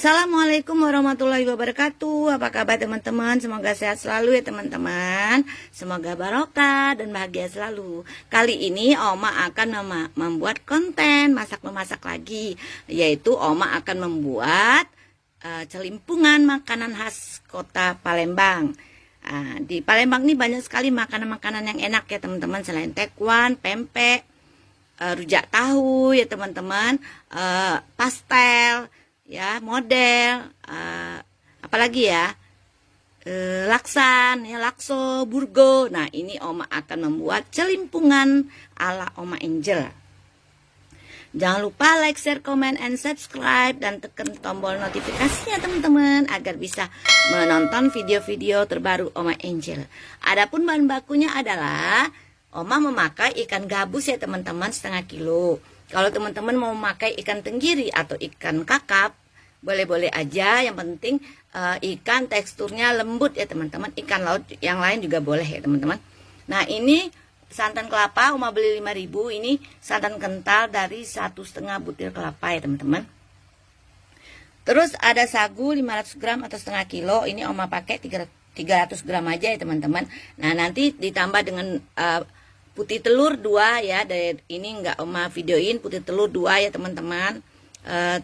Assalamualaikum warahmatullahi wabarakatuh. Apa kabar teman-teman? Semoga sehat selalu ya teman-teman. Semoga barokah dan bahagia selalu. Kali ini Oma akan membuat konten masak-memasak lagi, yaitu Oma akan membuat celimpungan makanan khas kota Palembang. Di Palembang ini banyak sekali makanan-makanan yang enak ya teman-teman, selain tekwan, pempek, rujak tahu ya teman-teman, pastel ya, model, apalagi ya, laksan ya, lakso, burgo. Nah, ini Oma akan membuat celimpungan ala Oma Angel. Jangan lupa like, share, comment, and subscribe, dan tekan tombol notifikasinya teman-teman agar bisa menonton video-video terbaru Oma Angel. Adapun bahan bakunya adalah Oma memakai ikan gabus ya teman-teman, 1/2 kilo. Kalau teman-teman mau memakai ikan tenggiri atau ikan kakap, boleh-boleh aja. Yang penting ikan teksturnya lembut ya teman-teman. Ikan laut yang lain juga boleh ya teman-teman. Nah, ini santan kelapa, Oma beli 5.000. Ini santan kental dari 1,5 butir kelapa ya teman-teman. Terus ada sagu 500 gram atau 1/2 kilo. Ini Oma pakai 300 gram aja ya teman-teman. Nah, nanti ditambah dengan putih telur 2 ya. Dari ini enggak Oma videoin, putih telur 2 ya teman-teman.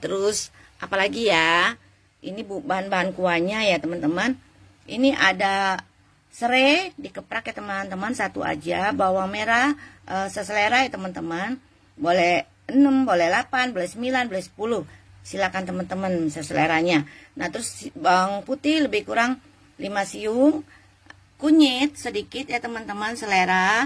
Terus apalagi ya, ini bahan-bahan kuahnya ya teman-teman. Ini ada serai dikeprak ya teman-teman, 1 aja. Bawang merah seselera ya teman-teman. Boleh 6, boleh 8, boleh 9, boleh 10. Silakan teman-teman seseleranya. Nah, terus bawang putih lebih kurang 5 siung. Kunyit sedikit ya teman-teman, selera.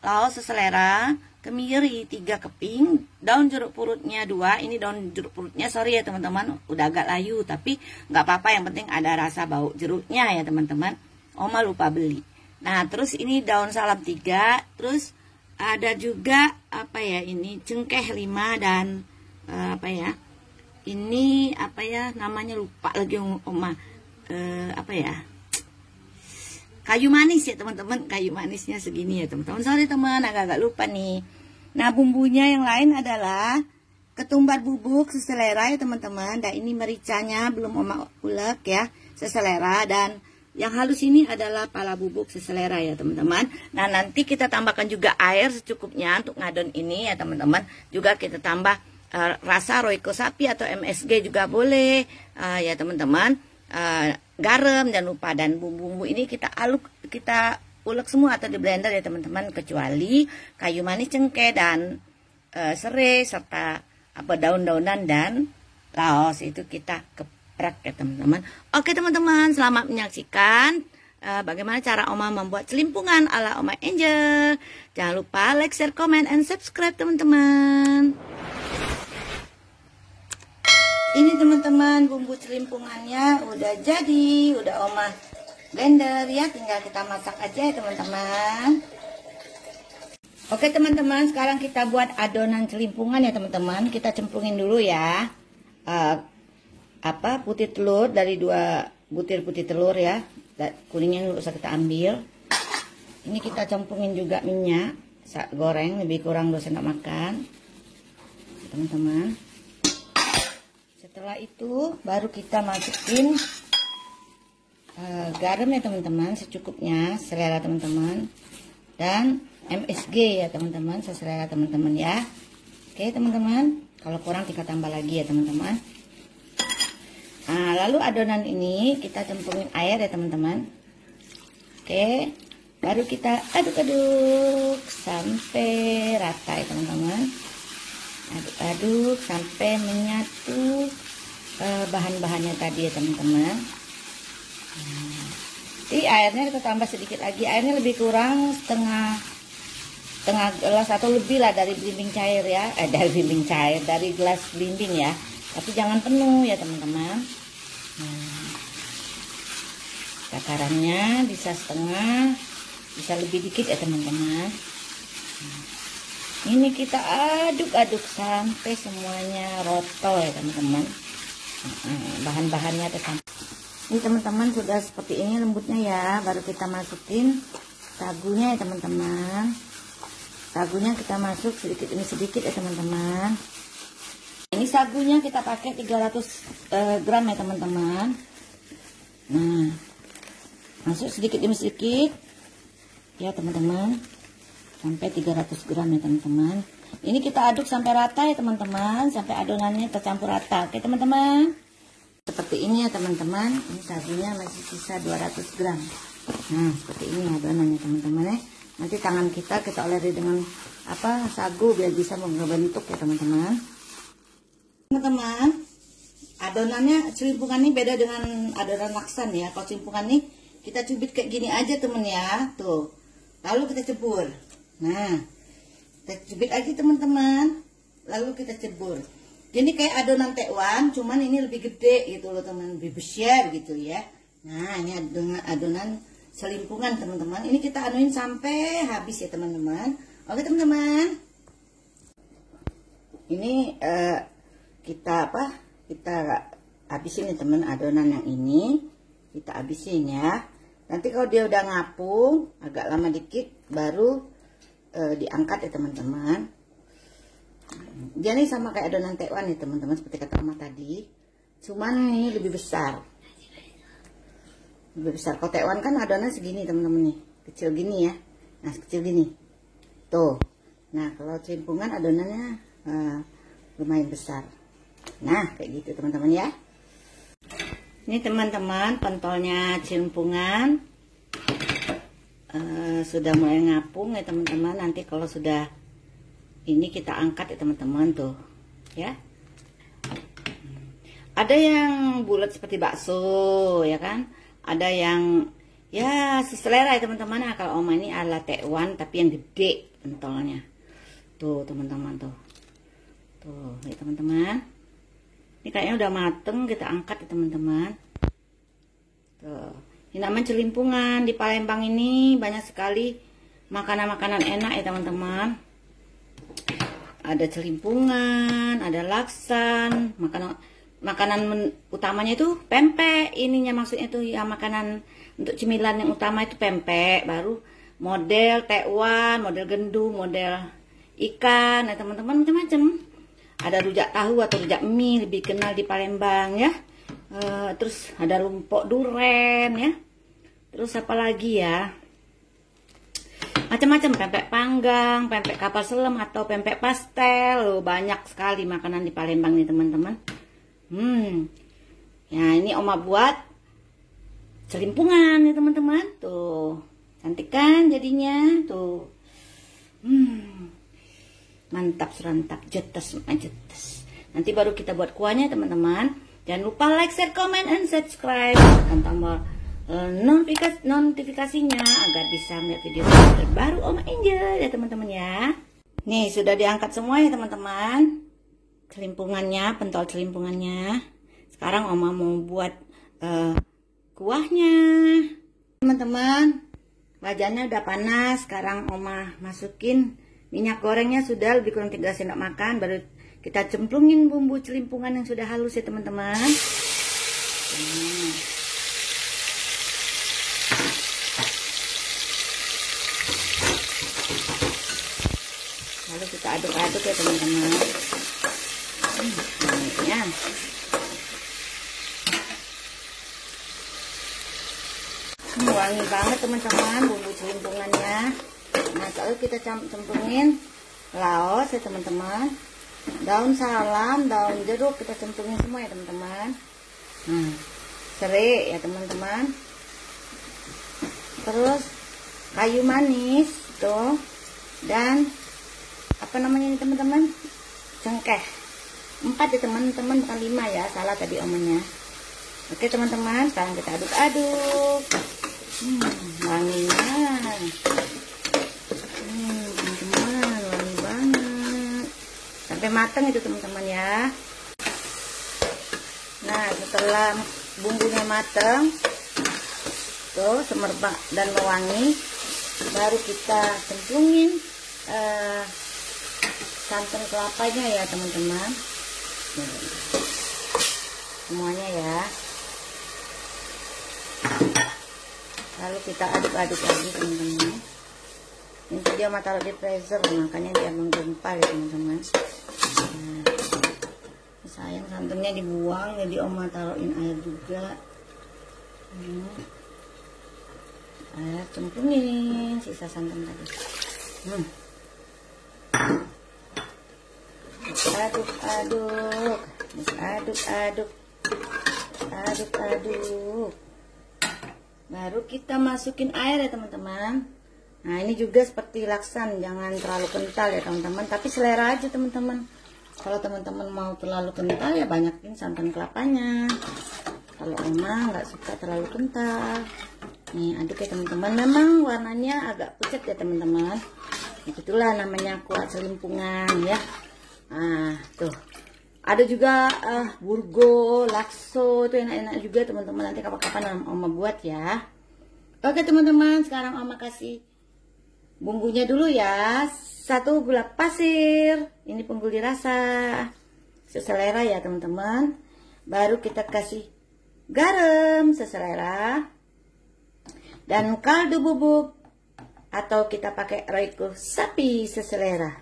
Laos seselera. Kemiri 3 keping, daun jeruk purutnya 2. Ini daun jeruk purutnya, sorry ya teman-teman, udah agak layu, tapi nggak apa-apa, yang penting ada rasa bau jeruknya ya teman-teman. Oma lupa beli. Nah, terus ini daun salam 3. Terus ada juga apa ya, ini cengkeh 5 dan apa ya, ini apa ya namanya, lupa lagi Oma, apa ya, kayu manis ya teman-teman. Kayu manisnya segini ya teman-teman, sorry teman, agak-agak lupa nih. Nah, bumbunya yang lain adalah ketumbar bubuk seselera ya teman-teman. Dan ini mericanya belum Oma ulek ya, seselera. Dan yang halus ini adalah pala bubuk seselera ya teman-teman. Nah, nanti kita tambahkan juga air secukupnya untuk ngadon ini ya teman-teman. Juga kita tambah rasa Royco sapi atau MSG juga boleh ya teman-teman. Garam jangan lupa, dan bumbu-bumbu ini kita ulek semua atau di blender ya teman-teman, kecuali kayu manis, cengkeh, dan serai serta apa daun-daunan dan laos itu kita keprak ya teman-teman. Oke teman-teman, selamat menyaksikan bagaimana cara Oma membuat celimpungan ala Oma Angel. Jangan lupa like, share, comment, and subscribe teman-teman. Ini teman-teman, bumbu celimpungannya udah jadi, udah Oma blender ya, tinggal kita masak aja ya teman-teman. Oke teman-teman, sekarang kita buat adonan celimpungan ya teman-teman. Kita cemplungin dulu ya putih telur, dari 2 butir putih telur ya. Kuningnya nggak usah kita ambil. Ini kita cemplungin juga minyak goreng, lebih kurang 2 sendok makan teman-teman. Setelah itu baru kita masukin garam ya teman-teman, secukupnya, selera teman-teman, dan MSG ya teman-teman, seselera teman-teman ya. Oke teman-teman, kalau kurang kita tambah lagi ya teman-teman. Nah, lalu adonan ini kita cemplungin air ya teman-teman. Oke, baru kita aduk-aduk sampai rata ya teman-teman. Aduk-aduk sampai menyatu bahan-bahannya tadi ya teman-teman. Jadi airnya kita tambah sedikit lagi, airnya lebih kurang setengah gelas atau lebih lah dari belimbing cair ya, dari gelas belimbing ya, tapi jangan penuh ya teman-teman. Takarannya bisa setengah, bisa lebih dikit ya teman-teman. Ini kita aduk-aduk sampai semuanya rotol ya teman-teman. Bahan-bahannya tercampur. Ini teman-teman sudah seperti ini lembutnya ya. Baru kita masukin sagunya ya teman-teman. Sagunya kita masuk sedikit demi sedikit ya teman-teman. Ini sagunya kita pakai 300 gram ya teman-teman. Nah, masuk sedikit demi sedikit ya teman-teman, sampai 300 gram ya teman-teman. Ini kita aduk sampai rata ya teman-teman, sampai adonannya tercampur rata. Oke teman-teman, seperti ini ya teman-teman. Ini sagunya masih sisa 200 gram. Nah, seperti ini adonannya teman-teman ya. Nanti tangan kita olesi dengan sagu biar bisa membentuk ya teman-teman. Teman-teman, adonannya celimpungan ini beda dengan adonan laksan ya. Kalau celimpungan ini kita cubit kayak gini aja temen ya, tuh. Lalu kita cebur. Nah, kita cubit aja teman-teman, lalu kita cebur. Jadi kayak adonan tekwan, cuman ini lebih gede gitu loh teman, lebih besar gitu ya. Nah, ini adonan celimpungan teman-teman. Ini kita anuin sampai habis ya teman-teman. Oke teman-teman. Ini kita habisin ya teman, adonan yang ini kita habisin ya. Nanti kalau dia udah ngapung agak lama dikit baru diangkat ya teman-teman. Jadi sama kayak adonan tekwan ya teman-teman, seperti kata Mama tadi, cuman ini lebih besar. Kalau tekwan kan adonan segini teman-teman nih, kecil gini ya. Nah, kecil gini tuh. Nah, kalau celimpungan adonannya lumayan besar. Nah, kayak gitu teman-teman ya. Ini teman-teman, pentolnya celimpungan sudah mulai ngapung ya teman-teman. Nanti kalau sudah ini kita angkat ya teman-teman tuh ya. Ada yang bulat seperti bakso ya kan, ada yang ya selera ya teman-teman. Nah, kalau Oma ini ala tekwan tapi yang gede pentolnya tuh teman-teman tuh ya teman-teman. Ini kayaknya udah mateng, kita angkat ya teman-teman. Tuh, ini namanya celimpungan. Di Palembang ini banyak sekali makanan-makanan enak ya teman-teman. Ada celimpungan, ada laksan, makanan utamanya itu pempek. Ininya maksudnya itu ya, makanan untuk cemilan yang utama itu pempek, baru model tekwan, model gendung, model ikan ya teman-teman, macam-macam. Ada rujak tahu atau rujak mie, lebih kenal di Palembang ya. Terus ada lumpok duren ya. Terus apa lagi ya? Macam-macam, pempek panggang, pempek kapal selam atau pempek pastel. Banyak sekali makanan di Palembang nih teman-teman. Ya, ini Oma buat celimpungan nih teman-teman. Tuh, cantik kan jadinya tuh. Mantap serantap, jetes. Nanti baru kita buat kuahnya teman-teman. Jangan lupa like, share, comment, and subscribe, dan tombol notifikasinya agar bisa melihat video terbaru Oma Angel ya teman-teman ya. Nih sudah diangkat semua ya teman-teman, celimpungannya, pentol celimpungannya. Sekarang Oma mau buat kuahnya teman-teman. Wajannya udah panas. Sekarang Oma masukin minyak gorengnya, sudah lebih kurang 3 sendok makan. Baru kita cemplungin bumbu celimpungan yang sudah halus ya teman-teman. Lalu kita aduk-aduk ya teman-teman. Ya. Wangi banget teman-teman bumbu celimpungannya. Nah, lalu kita cemplungin laos ya teman-teman. Daun salam, daun jeruk kita cemplungin semua ya teman-teman. Serai ya teman-teman. Terus kayu manis tuh, dan apa namanya ini teman-teman, cengkeh 4 ya teman-teman, bukan 5 ya, salah tadi omanya. Oke teman-teman, sekarang kita aduk-aduk. Wanginya teman-teman, wangi banget sampai matang itu teman-teman ya. Nah, setelah bumbunya matang tuh semerbak dan mewangi, baru kita cemplungin santan kelapanya ya teman-teman, semuanya ya. Lalu kita aduk-aduk lagi teman-teman. Ini dia taruh di freezer, makanya dia menggempal ya teman-teman. Sayang santannya dibuang, jadi oma taruhin air juga. Air cemplungin sisa santan tadi. Aduk-aduk, aduk-aduk, aduk-aduk. Baru kita masukin air ya teman-teman. Nah ini juga seperti laksan, jangan terlalu kental ya teman-teman, tapi selera aja teman-teman. Kalau teman-teman mau terlalu kental ya banyakin santan kelapanya. Kalau oma nggak suka terlalu kental. Nih aduk ya teman-teman. Memang warnanya agak pucat ya teman-teman. Itulah namanya kuah celimpungan ya. Nah tuh. Ada juga burgo, lakso, itu enak-enak juga teman-teman. Nanti kapan-kapan oma buat ya. Oke teman-teman, sekarang oma kasih bumbunya dulu ya. 1 gula pasir, ini pengguli rasa, seselera ya teman-teman. Baru kita kasih garam seselera, dan kaldu bubuk atau kita pakai roiko sapi seselera.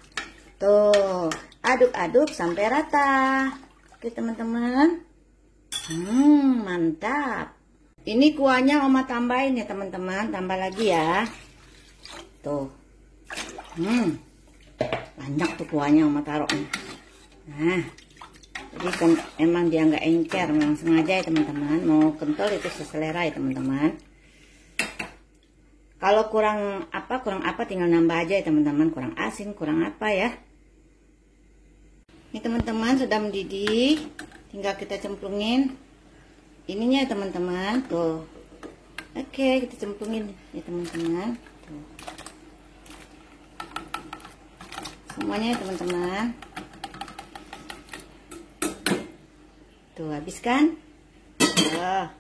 Tuh, aduk-aduk sampai rata. Oke teman-teman. Mantap. Ini kuahnya oma tambahin ya teman-teman, tambah lagi ya. Tuh. Banyak tuh kuahnya oma taruh. Nah, jadi kan emang dia nggak encer, memang sengaja ya teman-teman. Mau kental itu seselera ya teman-teman. Kalau kurang apa tinggal nambah aja ya teman-teman. Kurang asin, kurang apa ya. Ini teman-teman sudah mendidih, tinggal kita cemplungin ininya ya teman-teman. Tuh. Oke, kita cemplungin ya teman-teman. Semuanya ya teman-teman. Tuh, habis kan? Tuh,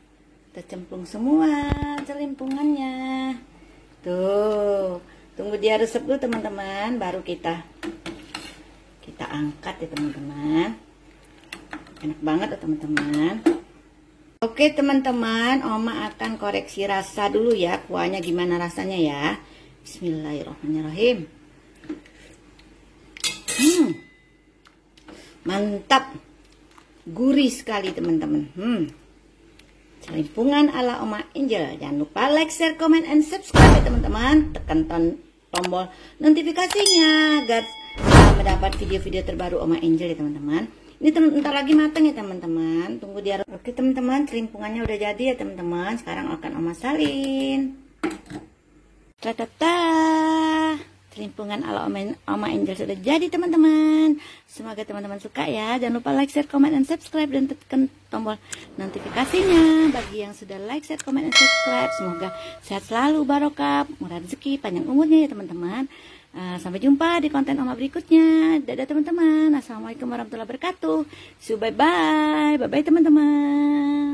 kita cemplung semua celimpungannya. Tuh, tunggu dia resep dulu teman-teman, baru kita angkat ya teman-teman. Enak banget ya teman-teman. Oke teman-teman, oma akan koreksi rasa dulu ya, kuahnya gimana rasanya ya. Bismillahirrahmanirrahim. Mantap, gurih sekali teman-teman. Celimpungan ala Oma Angel. Jangan lupa like, share, comment, and subscribe ya teman-teman. Tekan tombol notifikasinya agar mendapat video-video terbaru Oma Angel ya teman-teman. Ini bentar lagi matang ya teman-teman. Tunggu dia. Oke teman-teman, celimpungannya udah jadi ya teman-teman. Sekarang akan oma salin. Tata. Celimpungan ala Oma Angel sudah jadi teman-teman. Semoga teman-teman suka ya. Jangan lupa like, share, comment, and subscribe. Dan tekan tombol notifikasinya. Bagi yang sudah like, share, comment, and subscribe, semoga sehat selalu, barokah, murah rezeki, panjang umurnya ya teman-teman. Sampai jumpa di konten oma berikutnya. Dadah teman-teman. Assalamualaikum warahmatullahi wabarakatuh. So bye-bye. Bye-bye teman-teman.